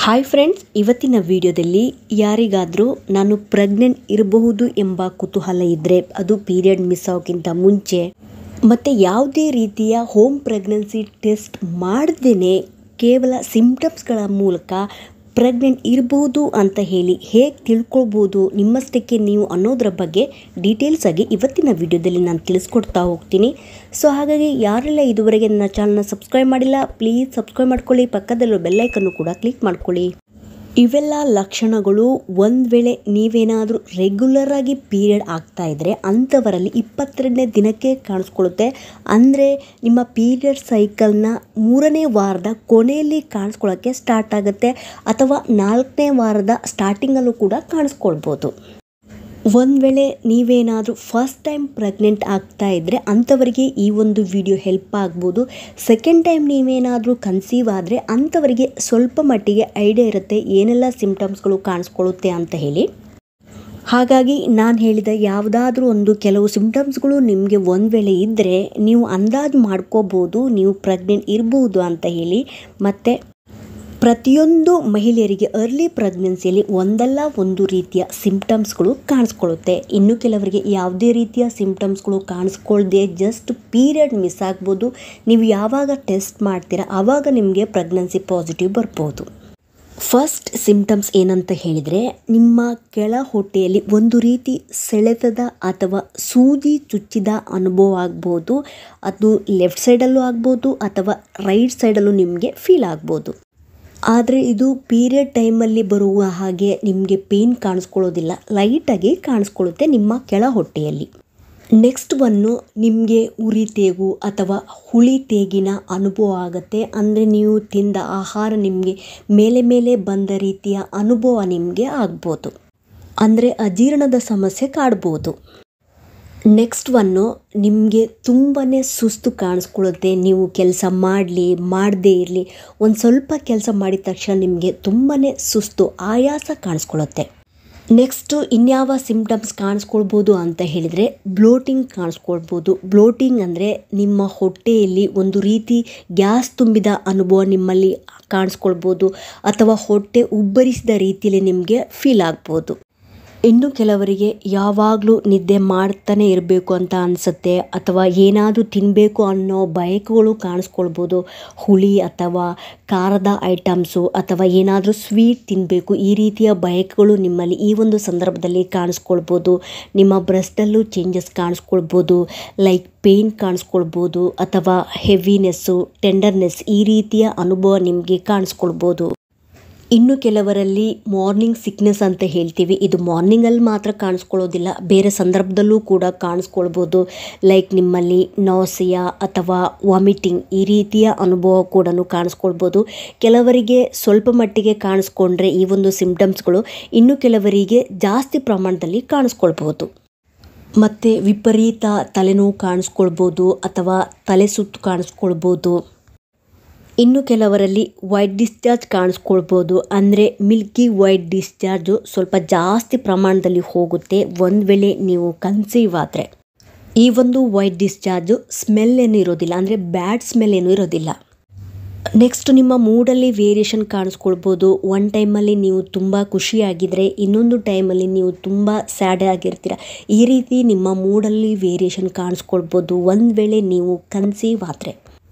Hi friends, ಇವತ್ತಿನ ವಿಡಿಯೋದಲ್ಲಿ ಯಾರಿಗಾದರೂ ನಾನು ಪ್ರೆಗ್ನೆಂಟ್ ಇರಬಹುದು ಎಂಬ ಕುತೂಹಲ ಇದ್ದರೆ, ಅದು ಪೀರಿಯಡ್ ಮಿಸ್ ಆಗೋಕ್ಕಿಂತ ಮುಂಚೆ ಮತ್ತು ಯಾವುದೇ ರೀತಿಯ ಹೋಮ್ ಪ್ರೆಗ್ನೆನ್ಸಿ ಟೆಸ್ಟ್ ಮಾಡದೇ ಕೇವಲ ಸಿಂಪ್ಟಮ್ಸ್ಗಳ ಮೂಲಕ ಪ್ರೆಗ್ನೆಂಟ್ ಇರಬಹುದು ಅಂತ ಹೇಳಿ ಹೇಗೆ ತಿಳ್ಕೊಳ್ಬೋದು ನಿಮ್ಮಷ್ಟಕ್ಕೆ ನೀವು ಅನ್ನೋದರ ಬಗ್ಗೆ ಡೀಟೇಲ್ಸ್ ಆಗಿ ಇವತ್ತಿನ ವಿಡಿಯೋದಲ್ಲಿ ನಾನು ತಿಳಿಸ್ಕೊಡ್ತಾ ಹೋಗ್ತೀನಿ. ಸೊ ಹಾಗಾಗಿ ಯಾರೆಲ್ಲ ಇದುವರೆಗೆ ನನ್ನ ಚಾನಲ್ನ ಸಬ್ಸ್ಕ್ರೈಬ್ ಮಾಡಿಲ್ಲ, ಪ್ಲೀಸ್ ಸಬ್ಸ್ಕ್ರೈಬ್ ಮಾಡ್ಕೊಳ್ಳಿ, ಪಕ್ಕದಲ್ಲಿರೋ ಬೆಲ್ಲೈಕನ್ನು ಕೂಡ ಕ್ಲಿಕ್ ಮಾಡ್ಕೊಳ್ಳಿ. ಇವೆಲ್ಲ ಲಕ್ಷಣಗಳು ಒಂದು ವೇಳೆ ನೀವೇನಾದರೂ ರೆಗ್ಯುಲರ್ ಆಗಿ ಪೀರಿಯಡ್ ಆಗ್ತಾ ಇದ್ದರೆ ಅಂಥವರಲ್ಲಿ 22ನೇ ದಿನಕ್ಕೆ ಕಾಣಿಸ್ಕೊಳ್ಳುತ್ತೆ. ಅಂದರೆ ನಿಮ್ಮ ಪೀರಿಯಡ್ ಸೈಕಲ್ನ 3ನೇ ವಾರದ ಕೊನೆಯಲ್ಲಿ ಕಾಣಿಸ್ಕೊಳ್ಳೋಕ್ಕೆ ಸ್ಟಾರ್ಟ್ ಆಗುತ್ತೆ, ಅಥವಾ 4ನೇ ವಾರದ ಸ್ಟಾರ್ಟಿಂಗಲ್ಲೂ ಕೂಡ ಕಾಣಿಸ್ಕೊಳ್ಬೋದು. ಒಂದು ವೇಳೆ ನೀವೇನಾದರೂ ಫಸ್ಟ್ ಟೈಮ್ ಪ್ರೆಗ್ನೆಂಟ್ ಆಗ್ತಾ ಇದ್ದರೆ ಅಂಥವರಿಗೆ ಈ ಒಂದು ವಿಡಿಯೋ ಹೆಲ್ಪ್ ಆಗ್ಬೋದು. ಸೆಕೆಂಡ್ ಟೈಮ್ ನೀವೇನಾದರೂ ಕನ್ಸೀವ್ ಆದರೆ ಅಂಥವರಿಗೆ ಸ್ವಲ್ಪ ಮಟ್ಟಿಗೆ ಐಡಿಯಾ ಇರುತ್ತೆ ಏನೆಲ್ಲ ಸಿಂಪ್ಟಮ್ಸ್ಗಳು ಕಾಣಿಸ್ಕೊಳ್ಳುತ್ತೆ ಅಂತ ಹೇಳಿ. ಹಾಗಾಗಿ ನಾನು ಹೇಳಿದ ಯಾವುದಾದ್ರೂ ಒಂದು ಕೆಲವು ಸಿಂಪ್ಟಮ್ಸ್ಗಳು ನಿಮಗೆ ಒಂದು ವೇಳೆ ಇದ್ದರೆ ನೀವು ಅಂದಾಜು ಮಾಡ್ಕೋಬೋದು ನೀವು ಪ್ರೆಗ್ನೆಂಟ್ ಇರ್ಬೋದು ಅಂತ ಹೇಳಿ. ಮತ್ತು ಪ್ರತಿಯೊಂದು ಮಹಿಳೆಯರಿಗೆ ಅರ್ಲಿ ಪ್ರೆಗ್ನೆನ್ಸಿಯಲ್ಲಿ ಒಂದಲ್ಲ ಒಂದು ರೀತಿಯ ಸಿಂಪ್ಟಮ್ಸ್ಗಳು ಕಾಣಿಸ್ಕೊಳ್ಳುತ್ತೆ. ಇನ್ನು ಕೆಲವರಿಗೆ ಯಾವುದೇ ರೀತಿಯ ಸಿಂಪ್ಟಮ್ಸ್ಗಳು ಕಾಣಿಸ್ಕೊಳ್ದೆ ಜಸ್ಟ್ ಪೀರಿಯಡ್ ಮಿಸ್ ಆಗ್ಬೋದು. ನೀವು ಯಾವಾಗ ಟೆಸ್ಟ್ ಮಾಡ್ತೀರಾ ಆವಾಗ ನಿಮಗೆ ಪ್ರೆಗ್ನೆನ್ಸಿ ಪಾಸಿಟಿವ್ ಬರ್ಬೋದು. ಫಸ್ಟ್ ಸಿಂಪ್ಟಮ್ಸ್ ಏನಂತ ಹೇಳಿದರೆ, ನಿಮ್ಮ ಕೆಳ ಹೊಟ್ಟೆಯಲ್ಲಿ ಒಂದು ರೀತಿ ಸೆಳೆತದ ಅಥವಾ ಸೂಜಿ ಚುಚ್ಚಿದ ಅನುಭವ ಆಗ್ಬೋದು. ಅದು ಲೆಫ್ಟ್ ಸೈಡಲ್ಲೂ ಆಗ್ಬೋದು ಅಥವಾ ರೈಟ್ ಸೈಡಲ್ಲೂ ನಿಮಗೆ ಫೀಲ್ ಆಗ್ಬೋದು. ಆದರೆ ಇದು ಪೀರಿಯಡ್ ಟೈಮಲ್ಲಿ ಬರುವ ಹಾಗೆ ನಿಮಗೆ ಪೇಯ್ನ್ ಕಾಣಿಸ್ಕೊಳ್ಳೋದಿಲ್ಲ, ಲೈಟಾಗಿ ಕಾಣಿಸ್ಕೊಳ್ಳುತ್ತೆ ನಿಮ್ಮ ಕೆಳ ಹೊಟ್ಟೆಯಲ್ಲಿ. ನೆಕ್ಸ್ಟ್ ಒನ್ನು ನಿಮಗೆ ಉರಿ ತೇಗು ಅಥವಾ ಹುಳಿ ತೇಗಿನ ಅನುಭವ ಆಗುತ್ತೆ. ಅಂದರೆ ನೀವು ತಿಂದ ಆಹಾರ ನಿಮಗೆ ಮೇಲೆ ಬಂದ ರೀತಿಯ ಅನುಭವ ನಿಮಗೆ ಆಗ್ಬೋದು. ಅಂದರೆ ಅಜೀರ್ಣದ ಸಮಸ್ಯೆ ಕಾಡ್ಬೋದು. ನೆಕ್ಸ್ಟ್ ಒನ್ನು ನಿಮಗೆ ತುಂಬಾ ಸುಸ್ತು ಕಾಣಿಸ್ಕೊಳ್ಳುತ್ತೆ. ನೀವು ಕೆಲಸ ಮಾಡದೇ ಇರಲಿ, ಒಂದು ಸ್ವಲ್ಪ ಕೆಲಸ ಮಾಡಿದ ತಕ್ಷಣ ನಿಮಗೆ ತುಂಬಾ ಸುಸ್ತು ಆಯಾಸ ಕಾಣಿಸ್ಕೊಳ್ಳುತ್ತೆ. ನೆಕ್ಸ್ಟು ಇನ್ಯಾವ ಸಿಂಪ್ಟಮ್ಸ್ ಕಾಣಿಸ್ಕೊಳ್ಬೋದು ಅಂತ ಹೇಳಿದರೆ, ಬ್ಲೋಟಿಂಗ್ ಕಾಣಿಸ್ಕೊಳ್ಬೋದು. ಬ್ಲೋಟಿಂಗ್ ಅಂದರೆ ನಿಮ್ಮ ಹೊಟ್ಟೆಯಲ್ಲಿ ಒಂದು ರೀತಿ ಗ್ಯಾಸ್ ತುಂಬಿದ ಅನುಭವ ನಿಮ್ಮಲ್ಲಿ ಕಾಣಿಸ್ಕೊಳ್ಬೋದು, ಅಥವಾ ಹೊಟ್ಟೆ ಉಬ್ಬರಿಸಿದ ರೀತಿಯಲ್ಲಿ ನಿಮಗೆ ಫೀಲ್ ಆಗ್ಬೋದು. ಇನ್ನು ಕೆಲವರಿಗೆ ಯಾವಾಗಲೂ ನಿದ್ದೆ ಮಾಡ್ತಾನೆ ಇರಬೇಕು ಅಂತ ಅನಿಸುತ್ತೆ, ಅಥವಾ ಏನಾದರೂ ತಿನ್ನಬೇಕು ಅನ್ನೋ ಬಯಕೆಗಳು ಕಾಣಿಸ್ಕೊಳ್ಬೋದು. ಹುಳಿ ಅಥವಾ ಖಾರದ ಐಟಮ್ಸು ಅಥವಾ ಏನಾದರೂ ಸ್ವೀಟ್ ತಿನ್ನಬೇಕು, ಈ ರೀತಿಯ ಬಯಕೆಗಳು ನಿಮ್ಮಲ್ಲಿ ಈ ಒಂದು ಸಂದರ್ಭದಲ್ಲಿ ಕಾಣಿಸ್ಕೊಳ್ಬೋದು. ನಿಮ್ಮ ಬ್ರೆಸ್ಟಲ್ಲೂ ಚೇಂಜಸ್ ಕಾಣಿಸ್ಕೊಳ್ಬೋದು, ಲೈಕ್ ಪೇಯ್ನ್ ಕಾಣಿಸ್ಕೊಳ್ಬೋದು, ಅಥವಾ ಹೆವಿನೆಸ್ಸು, ಟೆಂಡರ್ನೆಸ್ ಈ ರೀತಿಯ ಅನುಭವ ನಿಮಗೆ ಕಾಣಿಸ್ಕೊಳ್ಬೋದು. ಇನ್ನು ಕೆಲವರಲ್ಲಿ ಮಾರ್ನಿಂಗ್ ಸಿಕ್ನೆಸ್ ಅಂತ ಹೇಳ್ತೀವಿ, ಇದು ಮಾರ್ನಿಂಗಲ್ಲಿ ಮಾತ್ರ ಕಾಣಿಸ್ಕೊಳ್ಳೋದಿಲ್ಲ, ಬೇರೆ ಸಂದರ್ಭದಲ್ಲೂ ಕೂಡ ಕಾಣಿಸ್ಕೊಳ್ಬೋದು. ಲೈಕ್ ನಿಮ್ಮಲ್ಲಿ ನಾಸಿಯಾ ಅಥವಾ ವಾಮಿಟಿಂಗ್ ಈ ರೀತಿಯ ಅನುಭವ ಕೂಡ ಕಾಣಿಸ್ಕೊಳ್ಬೋದು. ಕೆಲವರಿಗೆ ಸ್ವಲ್ಪ ಮಟ್ಟಿಗೆ ಕಾಣಿಸ್ಕೊಂಡ್ರೆ ಈ ಒಂದು ಸಿಂಪ್ಟಮ್ಸ್ಗಳು ಇನ್ನು ಕೆಲವರಿಗೆ ಜಾಸ್ತಿ ಪ್ರಮಾಣದಲ್ಲಿ ಕಾಣಿಸ್ಕೊಳ್ಬೋದು. ಮತ್ತು ವಿಪರೀತ ತಲೆನೋವು ಕಾಣಿಸ್ಕೊಳ್ಬೋದು ಅಥವಾ ತಲೆ ಸುತ್ತು ಕಾಣಿಸ್ಕೊಳ್ಬೋದು. ಇನ್ನು ಕೆಲವರಲ್ಲಿ ವೈಟ್ ಡಿಸ್ಚಾರ್ಜ್ ಕಾಣಿಸ್ಕೊಳ್ಬೋದು. ಅಂದರೆ ಮಿಲ್ಕಿ ವೈಟ್ ಡಿಸ್ಚಾರ್ಜು ಸ್ವಲ್ಪ ಜಾಸ್ತಿ ಪ್ರಮಾಣದಲ್ಲಿ ಹೋಗುತ್ತೆ ಒಂದು ವೇಳೆ ನೀವು ಕನ್ಸೀವ್ ಆದರೆ. ಈ ಒಂದು ವೈಟ್ ಡಿಸ್ಚಾರ್ಜು ಸ್ಮೆಲ್ ಏನೂ ಇರೋದಿಲ್ಲ, ಅಂದರೆ ಬ್ಯಾಡ್ ಸ್ಮೆಲ್ ಏನೂ ಇರೋದಿಲ್ಲ. ನೆಕ್ಸ್ಟ್ ನಿಮ್ಮ ಮೂಡಲ್ಲಿ ವೇರಿಯೇಷನ್ ಕಾಣಿಸ್ಕೊಳ್ಬೋದು. ಒಂದು ಟೈಮಲ್ಲಿ ನೀವು ತುಂಬ ಖುಷಿಯಾಗಿದ್ದರೆ ಇನ್ನೊಂದು ಟೈಮಲ್ಲಿ ನೀವು ತುಂಬ ಸ್ಯಾಡ್ ಆಗಿರ್ತೀರ. ಈ ರೀತಿ ನಿಮ್ಮ ಮೂಡಲ್ಲಿ ವೇರಿಯೇಷನ್ ಕಾಣಿಸ್ಕೊಳ್ಬೋದು ಒಂದು ವೇಳೆ ನೀವು ಕನ್ಸೀವ್ ಆದರೆ.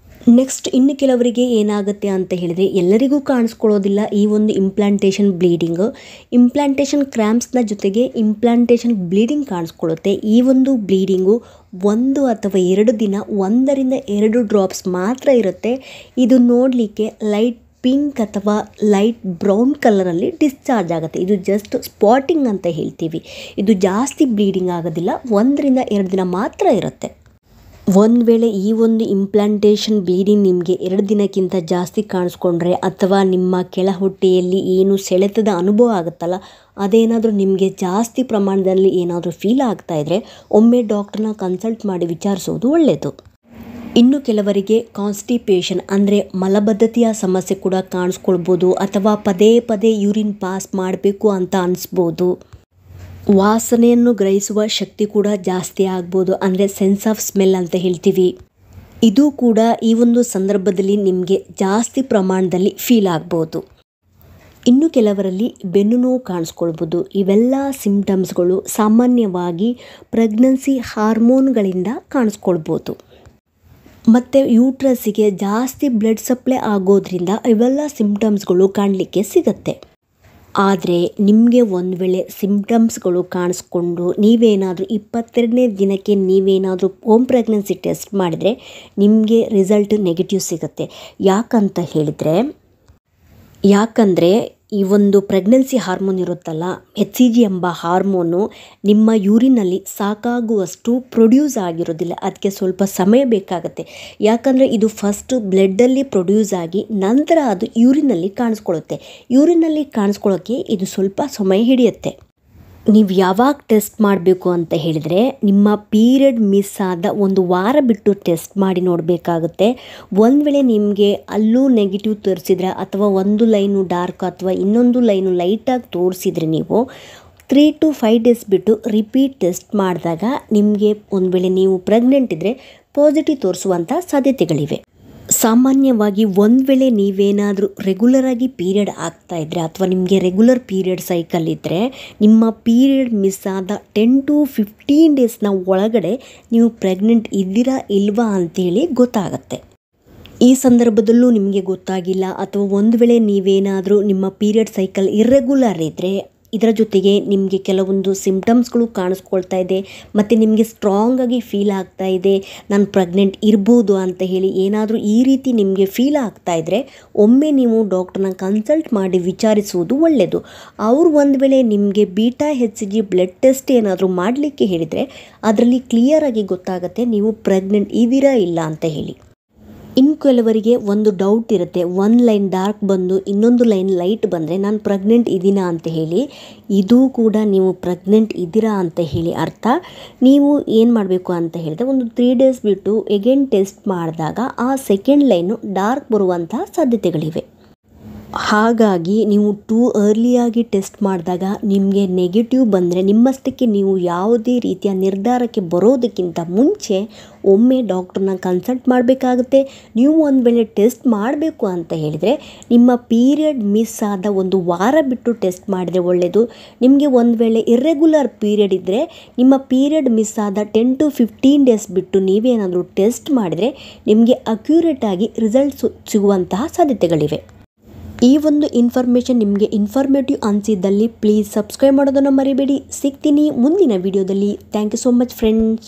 ನೆಕ್ಸ್ಟ್ ಇನ್ನು ಕೆಲವರಿಗೆ ಏನಾಗುತ್ತೆ ಅಂತ ಹೇಳಿದರೆ, ಎಲ್ಲರಿಗೂ ಕಾಣಿಸ್ಕೊಳ್ಳೋದಿಲ್ಲ ಈ ಒಂದು ಇಂಪ್ಲಾಂಟೇಷನ್ ಬ್ಲೀಡಿಂಗು. ಇಂಪ್ಲಾಂಟೇಷನ್ ಕ್ರ್ಯಾಂಪ್ಸ್ನ ಜೊತೆಗೆ ಇಂಪ್ಲಾಂಟೇಷನ್ ಬ್ಲೀಡಿಂಗ್ ಕಾಣಿಸ್ಕೊಳ್ಳುತ್ತೆ. ಈ ಒಂದು ಬ್ಲೀಡಿಂಗು 1 ಅಥವಾ 2 ದಿನ 1 ರಿಂದ 2 ಡ್ರಾಪ್ಸ್ ಮಾತ್ರ ಇರುತ್ತೆ. ಇದು ನೋಡಲಿಕ್ಕೆ ಲೈಟ್ ಪಿಂಕ್ ಅಥವಾ ಲೈಟ್ ಬ್ರೌನ್ ಕಲರಲ್ಲಿ ಡಿಸ್ಚಾರ್ಜ್ ಆಗುತ್ತೆ. ಇದು ಜಸ್ಟ್ ಸ್ಪಾಟಿಂಗ್ ಅಂತ ಹೇಳ್ತೀವಿ. ಇದು ಜಾಸ್ತಿ ಬ್ಲೀಡಿಂಗ್ ಆಗೋದಿಲ್ಲ, 1 ರಿಂದ 2 ದಿನ ಮಾತ್ರ ಇರುತ್ತೆ. ಒಂದು ವೇಳೆ ಈ ಒಂದು ಇಂಪ್ಲಾಂಟೇಷನ್ ಬ್ಲೀಡಿಂಗ್ ನಿಮಗೆ 2 ದಿನಕ್ಕಿಂತ ಜಾಸ್ತಿ ಕಾಣಿಸ್ಕೊಂಡ್ರೆ, ಅಥವಾ ನಿಮ್ಮ ಕೆಳ ಹೊಟ್ಟೆಯಲ್ಲಿ ಏನು ಸೆಳೆತದ ಅನುಭವ ಆಗುತ್ತಲ್ಲ ಅದೇನಾದರೂ ನಿಮಗೆ ಜಾಸ್ತಿ ಪ್ರಮಾಣದಲ್ಲಿ ಏನಾದರೂ ಫೀಲ್ ಆಗ್ತಾ ಇದ್ದರೆ ಒಮ್ಮೆ ಡಾಕ್ಟರ್ನ ಕನ್ಸಲ್ಟ್ ಮಾಡಿ ವಿಚಾರಿಸೋದು ಒಳ್ಳೆಯದು. ಇನ್ನು ಕೆಲವರಿಗೆ ಕಾನ್ಸ್ಟಿಪೇಷನ್ ಅಂದರೆ ಮಲಬದ್ಧತೆಯ ಸಮಸ್ಯೆ ಕೂಡ ಕಾಣಿಸ್ಕೊಳ್ಬೋದು, ಅಥವಾ ಪದೇ ಯೂರಿನ್ ಪಾಸ್ ಮಾಡಬೇಕು ಅಂತ ಅನಿಸ್ಬೋದು. ವಾಸನೆಯನ್ನು ಗ್ರಹಿಸುವ ಶಕ್ತಿ ಕೂಡ ಜಾಸ್ತಿ ಆಗ್ಬೋದು, ಅಂದರೆ ಸೆನ್ಸ್ ಆಫ್ ಸ್ಮೆಲ್ ಅಂತ ಹೇಳ್ತೀವಿ. ಇದು ಕೂಡ ಈ ಒಂದು ಸಂದರ್ಭದಲ್ಲಿ ನಿಮಗೆ ಜಾಸ್ತಿ ಪ್ರಮಾಣದಲ್ಲಿ ಫೀಲ್ ಆಗ್ಬೋದು. ಇನ್ನು ಕೆಲವರಲ್ಲಿ ಬೆನ್ನು ನೋವು ಕಾಣಿಸ್ಕೊಳ್ಬೋದು. ಇವೆಲ್ಲ ಸಿಂಪ್ಟಮ್ಸ್ಗಳು ಸಾಮಾನ್ಯವಾಗಿ ಪ್ರೆಗ್ನೆನ್ಸಿ ಹಾರ್ಮೋನ್ಗಳಿಂದ ಕಾಣಿಸ್ಕೊಳ್ಬೋದು. ಮತ್ತು ಯೂಟ್ರಸ್ಸಿಗೆ ಜಾಸ್ತಿ ಬ್ಲಡ್ ಸಪ್ಲೈ ಆಗೋದ್ರಿಂದ ಇವೆಲ್ಲ ಸಿಂಪ್ಟಮ್ಸ್ಗಳು ಕಾಣಲಿಕ್ಕೆ ಸಿಗುತ್ತೆ. ಆದರೆ ನಿಮಗೆ ಒಂದು ವೇಳೆ ಸಿಂಪ್ಟಮ್ಸ್ಗಳು ಕಾಣಿಸ್ಕೊಂಡು ನೀವೇನಾದರೂ 22ನೇ ದಿನಕ್ಕೆ ನೀವೇನಾದರೂ ಹೋಮ್ ಪ್ರೆಗ್ನೆನ್ಸಿ ಟೆಸ್ಟ್ ಮಾಡಿದರೆ ನಿಮಗೆ ರಿಸಲ್ಟ್ ನೆಗೆಟಿವ್ ಸಿಗುತ್ತೆ. ಯಾಕಂದರೆ ಈ ಒಂದು ಪ್ರೆಗ್ನೆನ್ಸಿ ಹಾರ್ಮೋನ್ ಇರುತ್ತಲ್ಲ, HCG ಎಂಬ ಹಾರ್ಮೋನು ನಿಮ್ಮ ಯೂರಿನಲ್ಲಿ ಸಾಕಾಗುವಷ್ಟು ಪ್ರೊಡ್ಯೂಸ್ ಆಗಿರೋದಿಲ್ಲ. ಅದಕ್ಕೆ ಸ್ವಲ್ಪ ಸಮಯ ಬೇಕಾಗುತ್ತೆ. ಯಾಕಂದರೆ ಇದು ಫಸ್ಟು ಬ್ಲಡ್ಡಲ್ಲಿ ಪ್ರೊಡ್ಯೂಸ್ ಆಗಿ ನಂತರ ಅದು ಯೂರಿನಲ್ಲಿ ಕಾಣಿಸ್ಕೊಳ್ಳುತ್ತೆ. ಯೂರಿನಲ್ಲಿ ಕಾಣಿಸ್ಕೊಳ್ಳೋಕ್ಕೆ ಇದು ಸ್ವಲ್ಪ ಸಮಯ ಹಿಡಿಯುತ್ತೆ. ನೀವು ಯಾವಾಗ ಟೆಸ್ಟ್ ಮಾಡಬೇಕು ಅಂತ ಹೇಳಿದರೆ, ನಿಮ್ಮ ಪೀರಿಯಡ್ ಮಿಸ್ ಆದ 1 ವಾರ ಬಿಟ್ಟು ಟೆಸ್ಟ್ ಮಾಡಿ ನೋಡಬೇಕಾಗುತ್ತೆ. ಒಂದು ವೇಳೆ ನಿಮಗೆ ಅಲ್ಲೂ ನೆಗೆಟಿವ್ ತೋರಿಸಿದ್ರೆ ಅಥವಾ ಒಂದು ಲೈನು ಡಾರ್ಕ್ ಅಥವಾ ಇನ್ನೊಂದು ಲೈನು ಲೈಟಾಗಿ ತೋರಿಸಿದರೆ ನೀವು 3 to 5 ಡೇಸ್ ಬಿಟ್ಟು ರಿಪೀಟ್ ಟೆಸ್ಟ್ ಮಾಡಿದಾಗ ನಿಮಗೆ ಒಂದು ವೇಳೆ ನೀವು ಪ್ರೆಗ್ನೆಂಟ್ ಇದ್ದರೆ ಪಾಸಿಟಿವ್ ತೋರಿಸುವಂಥ ಸಾಧ್ಯತೆಗಳಿವೆ. ಸಾಮಾನ್ಯವಾಗಿ ಒಂದು ವೇಳೆ ನೀವೇನಾದರೂ ರೆಗ್ಯುಲರಾಗಿ ಪೀರಿಯಡ್ ಆಗ್ತಾಯಿದ್ರೆ ಅಥವಾ ನಿಮಗೆ ರೆಗ್ಯುಲರ್ ಪೀರಿಯಡ್ ಸೈಕಲ್ ಇದ್ದರೆ ನಿಮ್ಮ ಪೀರಿಯಡ್ ಮಿಸ್ ಆದ 10 to 15 ಡೇಸ್ನ ಒಳಗಡೆ ನೀವು ಪ್ರೆಗ್ನೆಂಟ್ ಇದ್ದೀರಾ ಇಲ್ವಾ ಅಂತೇಳಿ ಗೊತ್ತಾಗತ್ತೆ. ಈ ಸಂದರ್ಭದಲ್ಲೂ ನಿಮಗೆ ಗೊತ್ತಾಗಿಲ್ಲ ಅಥವಾ ಒಂದು ವೇಳೆ ನೀವೇನಾದರೂ ನಿಮ್ಮ ಪೀರಿಯಡ್ ಸೈಕಲ್ ಇರ್ರೆಗ್ಯುಲರ್ ಇದ್ದರೆ ಇದರ ಜೊತೆಗೆ ನಿಮಗೆ ಕೆಲವೊಂದು ಸಿಂಪ್ಟಮ್ಸ್ಗಳು ಕಾಣಿಸ್ಕೊಳ್ತಾ ಇದೆ ಮತ್ತು ನಿಮಗೆ ಸ್ಟ್ರಾಂಗಾಗಿ ಫೀಲ್ ಆಗ್ತಾ ಇದೆ, ನಾನು ಪ್ರೆಗ್ನೆಂಟ್ ಇರ್ಬೋದು ಅಂತ ಹೇಳಿ ಏನಾದರೂ ಈ ರೀತಿ ನಿಮಗೆ ಫೀಲ್ ಆಗ್ತಾ ಇದ್ದರೆ ಒಮ್ಮೆ ನೀವು ಡಾಕ್ಟ್ರನ್ನ ಕನ್ಸಲ್ಟ್ ಮಾಡಿ ವಿಚಾರಿಸುವುದು ಒಳ್ಳೆಯದು. ಅವರು ಒಂದು ವೇಳೆ ನಿಮಗೆ ಬೀಟಾ HCG ಬ್ಲಡ್ ಟೆಸ್ಟ್ ಏನಾದರೂ ಮಾಡಲಿಕ್ಕೆ ಹೇಳಿದರೆ ಅದರಲ್ಲಿ ಕ್ಲಿಯರಾಗಿ ಗೊತ್ತಾಗುತ್ತೆ ನೀವು ಪ್ರೆಗ್ನೆಂಟ್ ಇದ್ದೀರಾ ಇಲ್ಲ ಅಂತ ಹೇಳಿ. ಇನ್ನು ಕೆಲವರಿಗೆ ಒಂದು ಡೌಟ್ ಇರುತ್ತೆ, ಒಂದು ಲೈನ್ ಡಾರ್ಕ್ ಬಂದು ಇನ್ನೊಂದು ಲೈನ್ ಲೈಟ್ ಬಂದರೆ ನಾನು ಪ್ರೆಗ್ನೆಂಟ್ ಇದ್ದೀನಾ ಅಂತ ಹೇಳಿ. ಇದು ಕೂಡ ನೀವು ಪ್ರೆಗ್ನೆಂಟ್ ಇದ್ದೀರಾ ಅಂತ ಹೇಳಿ ಅರ್ಥ. ನೀವು ಏನು ಮಾಡಬೇಕು ಅಂತ ಹೇಳಿದ್ರೆ ಒಂದು 3 ಡೇಸ್ ಬಿಟ್ಟು ಎಗೇನ್ ಟೆಸ್ಟ್ ಮಾಡಿದಾಗ ಆ ಸೆಕೆಂಡ್ ಲೈನು ಡಾರ್ಕ್ ಬರುವಂತಹ ಸಾಧ್ಯತೆಗಳಿವೆ. ಹಾಗಾಗಿ ನೀವು ಟೂ ಅರ್ಲಿಯಾಗಿ ಟೆಸ್ಟ್ ಮಾಡಿದಾಗ ನಿಮಗೆ ನೆಗೆಟಿವ್ ಬಂದರೆ ನಿಮ್ಮಷ್ಟಕ್ಕೆ ನೀವು ಯಾವುದೇ ರೀತಿಯ ನಿರ್ಧಾರಕ್ಕೆ ಬರೋದಕ್ಕಿಂತ ಮುಂಚೆ ಒಮ್ಮೆ ಡಾಕ್ಟ್ರನ್ನ ಕನ್ಸಲ್ಟ್ ಮಾಡಬೇಕಾಗುತ್ತೆ. ನೀವು ಒಂದು ವೇಳೆ ಟೆಸ್ಟ್ ಮಾಡಬೇಕು ಅಂತ ಹೇಳಿದರೆ ನಿಮ್ಮ ಪೀರಿಯಡ್ ಮಿಸ್ ಆದ 1 ವಾರ ಬಿಟ್ಟು ಟೆಸ್ಟ್ ಮಾಡಿದರೆ ಒಳ್ಳೆಯದು. ನಿಮಗೆ ಒಂದು ವೇಳೆ ಇರ್ರೆಗ್ಯುಲರ್ ಪೀರಿಯಡ್ ಇದ್ದರೆ ನಿಮ್ಮ ಪೀರಿಯಡ್ ಮಿಸ್ ಆದ 10 to 15 ಡೇಸ್ ಬಿಟ್ಟು ನೀವೇನಾದರೂ ಟೆಸ್ಟ್ ಮಾಡಿದರೆ ನಿಮಗೆ ಅಕ್ಯುರೇಟಾಗಿ ರಿಸಲ್ಟ್ಸ್ ಸಿಗುವಂತಹ ಸಾಧ್ಯತೆಗಳಿವೆ. ಈ ಒಂದು ಇನ್ಫಾರ್ಮೇಷನ್ ನಿಮಗೆ ಇನ್ಫಾರ್ಮೇಟಿವ್ ಅನಿಸಿದ್ದಲ್ಲಿ ಪ್ಲೀಸ್ ಸಬ್ಸ್ಕ್ರೈಬ್ ಮಾಡೋದನ್ನು ಮರಿಬೇಡಿ. ಸಿಗ್ತೀನಿ ಮುಂದಿನ ವಿಡಿಯೋದಲ್ಲಿ. Thank you so much friends.